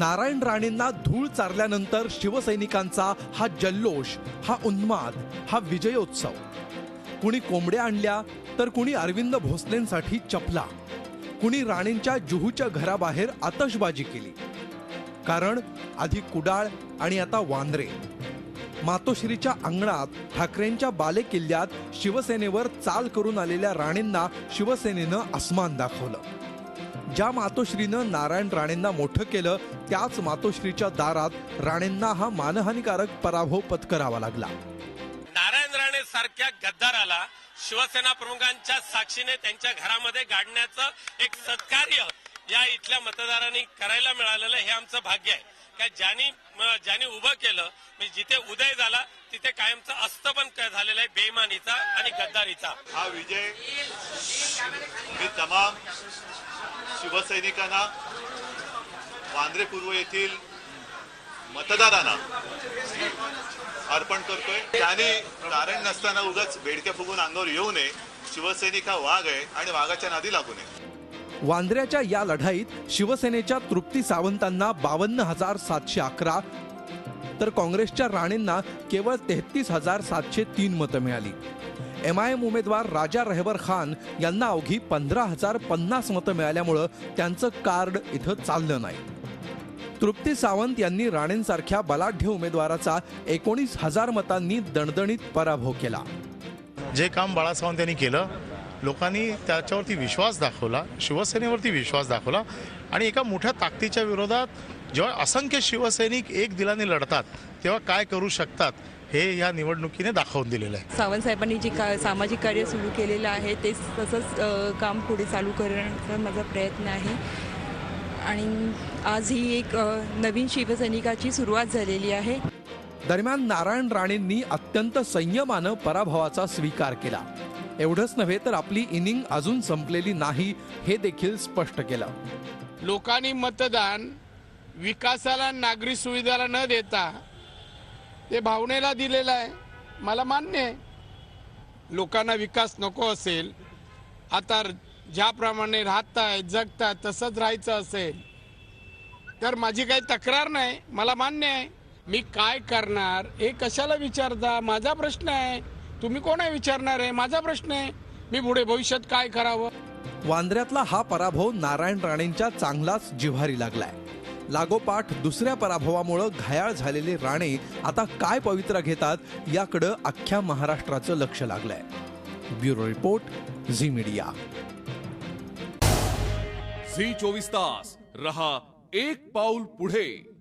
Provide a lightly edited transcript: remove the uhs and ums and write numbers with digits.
नारायण राणेंना धूळ चारल्यानंतर शिवसैनिकांचा हा जल्लोष, हा उन्माद, हा विजयोत्सव. कुणी कोंबड्या आणल्या तर कुणी अरविंद भोसलेंसाठी चपला, कुणी राणेंच्या जुहूच्या घराबाहेर आतषबाजी केली. कारण आधी कुडाळ आणि आता वांद्रे. मातोश्रीच्या अंगणात ठाकरेंच्या बालेकिल्ल्यात शिवसेनेवर चाल करून आलेल्या राणेंना शिवसेनेनं अस्मान दाखवलं. ज्या मातोश्रीनं नारायण राणेंना मोठं केलं त्याच मातोश्रीच्या दारात राणेंना हा मानहानिकारक पराभव पत्करावा लागला. नारायण राणे सारख्या गद्दाराला शिवसेना प्रमुखांच्या साक्षीने त्यांच्या घरामध्ये गाडण्याचं एक सत्कार्य या इथल्या मतदारांनी करायला मिळालेलं हे आमचं भाग्य आहे. का ज्यांनी उभं केलं जिथे उदय झाला तिथे कायमचं अस्तपन झालेलं आहे बेईमानीचा आणि गद्दारीचा. हा विजय मी तमाम शिवसैनिकांना, वांद्रे पूर्व येथील मतदारांना अर्पण करतोय. त्याने कारण नसताना उगाच बेडक्या फुगून अंगावर येऊ नये. शिवसैनिक हा वाघ आहे आणि वाघाच्या नादी लागू नये. वांद्र्याच्या या लढाईत शिवसेनेच्या तृप्ती सावंतांना 52,711 तर काँग्रेसच्या राणेंना केवळ 33,703 मतं मिळाली. MIM उमेदवार राजा रहबर खान यांना अवघी 15,050 मतं मिळाल्यामुळं त्यांचं कार्ड इथं चाललं नाही. तृप्ती सावंत यांनी राणेंसारख्या बलाढ्य उमेदवाराचा 19,000 मतांनी दणदणीत पराभव केला. जे काम बाळासाहेब यांनी केलं, लोकांनी त्याच्यावरती विश्वास दाखवला, शिवसेनेवरती विश्वास दाखवला आणि एका मोठ्या ताकदीच्या विरोधात जेव्हा असंख्य शिवसैनिक एक दिलाने लढतात तेव्हा काय करू शकतात हे या निवडणुकीने दाखवून दिलेलं आहे. सावंत साहेबांनी जे सामाजिक कार्य सुरू केलेलं आहे ते तसंच काम पुढे चालू करण्याचा माझा प्रयत्न आहे. आणि आज ही एक नवीन शिवसैनिकाची सुरुवात झालेली आहे. दरम्यान नारायण राणेंनी अत्यंत संयमानं पराभवाचा स्वीकार केला. एवढंच नव्हे तर आपली इनिंग अजून संपलेली नाही हे देखील स्पष्ट केलं. लोकांनी मतदान विकासाला, नागरी सुविधाला न देता ते भावनेला दिलेलं आहे. मला मान्य आहे लोकांना विकास नको असेल, आता ज्याप्रमाणे राहताय जगताय तसंच राहायचं असेल तर माझी काही तक्रार नाही, मला मान्य आहे. मी काय करणार हे कशाला विचारता, माझा प्रश्न आहे. तुम्ही कोण आहे विचारणार आहे, माझा प्रश्न आहे. मी पुढे भविष्यात काय करावं. वांद्र्यातला हा पराभव नारायण राणेंच्या चांगलाच जिव्हारी लागलाय. लागोपाठ दुसऱ्या पराभवामुळे घायाळ झालेले राणे आता काय पवित्रा घेतात याकडे अख्ख्या महाराष्ट्राचं लक्ष लागलंय. Bureau report, Zee Media. Zee 24 Taas रहा एक पाऊल पुढे.